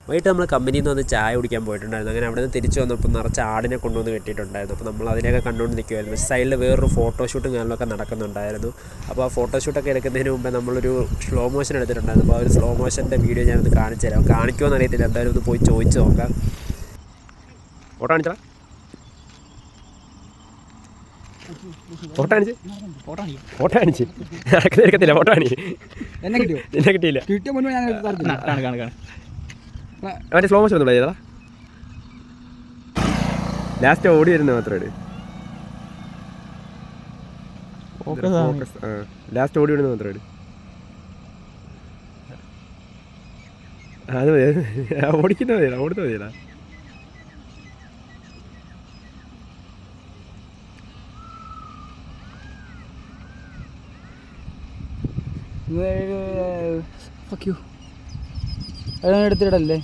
വൈകിട്ട് നമ്മൾ കമ്പനിയിൽ നിന്ന് വന്ന് ചായ കുടിക്കാൻ പോയിട്ടുണ്ടായിരുന്നു. അങ്ങനെ അവിടെ നിന്ന് തിരിച്ച് വന്നപ്പോൾ നിറച്ച് ആടിനെ കൊണ്ടുവന്ന് കെട്ടിയിട്ടുണ്ടായിരുന്നു. അപ്പോൾ നമ്മൾ അതിനെയൊക്കെ കണ്ടുകൊണ്ട് നിൽക്കുമായിരുന്നു. സൈഡിൽ വേറൊരു ഫോട്ടോഷൂട്ടും കാര്യങ്ങളൊക്കെ നടക്കുന്നുണ്ടായിരുന്നു. അപ്പോൾ ആ ഫോട്ടോഷൂട്ടൊക്കെ എടുക്കുന്നതിന് മുമ്പേ നമ്മളൊരു സ്ലോ മോഷൻ എടുത്തിട്ടുണ്ടായിരുന്നു. അപ്പോൾ ആ ഒരു സ്ലോ മോഷൻ്റെ വീഡിയോ ഞാനൊന്ന് കാണിച്ചു തരാം. കാണിക്കുമോ എന്നറിയത്തില്ല, എന്തായാലും ഒന്ന് പോയി ചോദിച്ച് നോക്കാം. ഫോട്ടോ കാണിച്ചാ ഫോട്ടോ കാണിച്ച് എടുക്കത്തില്ല. ഫോട്ടോ കാണി എന്നെ കിട്ടിയില്ല. അവൻ്റെ സ്ലോ മോഷൻ ഒന്നും ചെയ്താ ലാസ്റ്റ് ഓടി വരുന്നത് മാത്രമേ ലാസ്റ്റ് ഓടി വരുന്നത് മാത്രമേ അത് ഓടിക്കുന്ന മതിയടാ, ഓടുന്ന മതിയടാ. എടുത്തിടല്ലേ